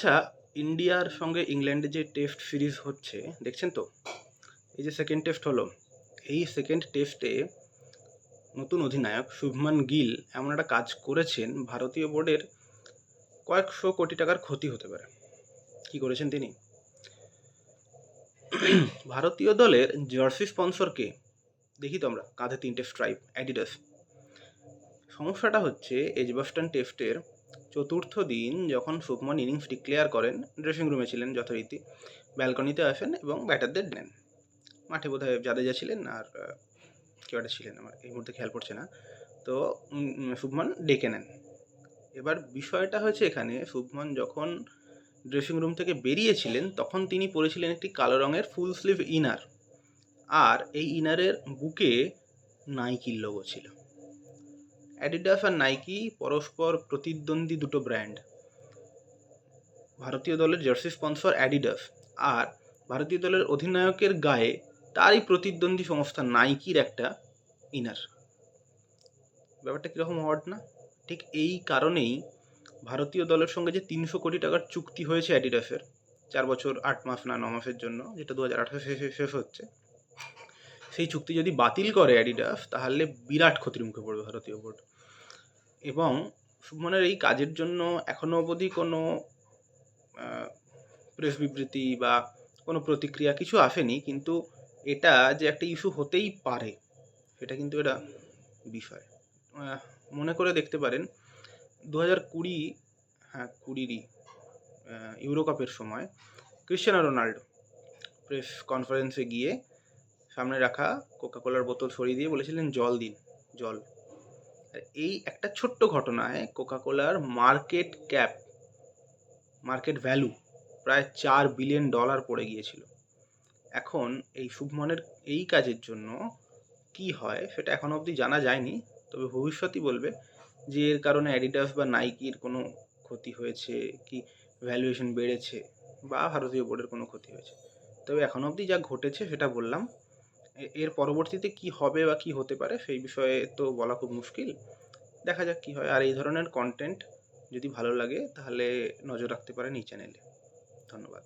আচ্ছা, ইন্ডিয়ার সঙ্গে ইংল্যান্ডের যে টেস্ট সিরিজ হচ্ছে দেখছেন তো? এই যে সেকেন্ড টেস্ট হলো, এই সেকেন্ড টেস্টে নতুন অধিনায়ক শুভমান গিল এমন একটা কাজ করেছেন, ভারতীয় বোর্ডের কয়েকশো কোটি টাকার ক্ষতি হতে পারে। কি করেছেন তিনি? ভারতীয় দলের জার্সি স্পন্সরকে দেখি তো আমরা, কাঁধে 3টে স্ট্রাইপ, অ্যাডিডাস। সমস্যাটা হচ্ছে এজবাস্টন টেস্টের চতুর্থ দিন যখন শুভমান ইনিংস ডিক্লেয়ার করেন, ড্রেসিং রুমে ছিলেন যথারীতি, ব্যালকনিতে আসেন এবং ব্যাটারদের নেন। মাঠে বোধহয় জাদেজা ছিলেন আর কেউ একটা ছিলেন, আমার এই মুহূর্তে খেয়াল পড়ছে না। তো শুভমান ডেকে নেন। এবার বিষয়টা হয়েছে এখানে, শুভমান যখন ড্রেসিং রুম থেকে বেরিয়েছিলেন তখন তিনি পরেছিলেন একটি কালো রঙের ফুল স্লিভ ইনার, আর এই ইনারের বুকে নাইকির লোগো ছিল। অ্যাডিডাস আর নাইকি পরস্পর প্রতিদ্বন্দ্বী দুটো ব্র্যান্ড। ভারতীয় দলের জার্সি স্পন্সর অ্যাডিডাস, আর ভারতীয় দলের অধিনায়কের গায়ে তারই প্রতিদ্বন্দ্বী সংস্থা নাইকির একটা ইনার। ব্যাপারটা কীরকম অড না? ঠিক এই কারণেই ভারতীয় দলের সঙ্গে যে 300 কোটি টাকার চুক্তি হয়েছে অ্যাডিডাসের, 4 বছর 8 মাস না 9 মাসের জন্য, যেটা 2028 শেষ হচ্ছে, সেই চুক্তি যদি বাতিল করে অ্যাডিডাস তাহলে বিরাট ক্ষতির মুখে পড়বে ভারতীয় বোর্ড। এবং শুভমানের এই কাজের জন্য এখনও অবধি কোনো প্রেস বিবৃতি বা কোনো প্রতিক্রিয়া কিছু আসেনি, কিন্তু এটা যে একটা ইস্যু হতেই পারে সেটা কিন্তু এটা বিষয়। মনে করে দেখতে পারেন 2020, হ্যাঁ 20-ই ইউরো কাপের সময় ক্রিশ্চিয়ানো রোনাল্ডো প্রেস কনফারেন্সে গিয়ে সামনে রাখা কোকাকোলার বোতল সরিয়ে দিয়ে বলেছিলেন জল দিন, জল। এই একটা ছোট্ট ঘটনায় কোকাকোলার মার্কেট ভ্যালু প্রায় $4 বিলিয়ন পড়ে গিয়েছিল। এখন এই শুভমানের এই কাজের জন্য কি হয় সেটা এখনো অবধি জানা যায়নি, তবে ভবিষ্যতই বলবে যে এর কারণে অ্যাডিডাস বা নাইকির কোনো ক্ষতি হয়েছে কি, ভ্যালুয়েশন বেড়েছে, বা ভারতীয় বোর্ডের কোনো ক্ষতি হয়েছে। তবে এখনো অবধি যা ঘটেছে সেটা বললাম। এর পরবর্তীতে কি হবে বা কি হতে পারে সেই বিষয়ে তো বলা খুব মুশকিল। দেখা যাক কি হয়। আর এই ধরনের কন্টেন্ট যদি ভালো লাগে তাহলে নজর রাখতে পারেন এই চ্যানেলে। ধন্যবাদ।